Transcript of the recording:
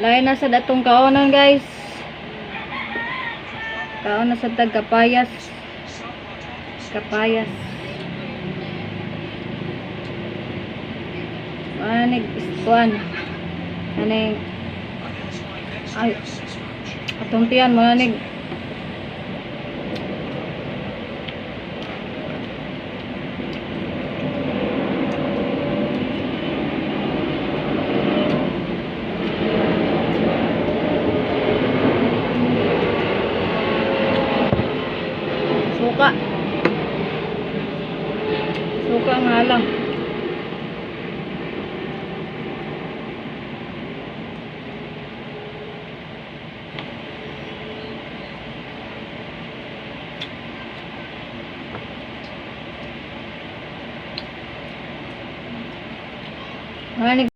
Lain na sa datong kaonon guys. Kaon na sa kapayas. Kapayas. Manig iskuan. Aning ay atong tiyan manig. Suka. Suka nga lang. Manig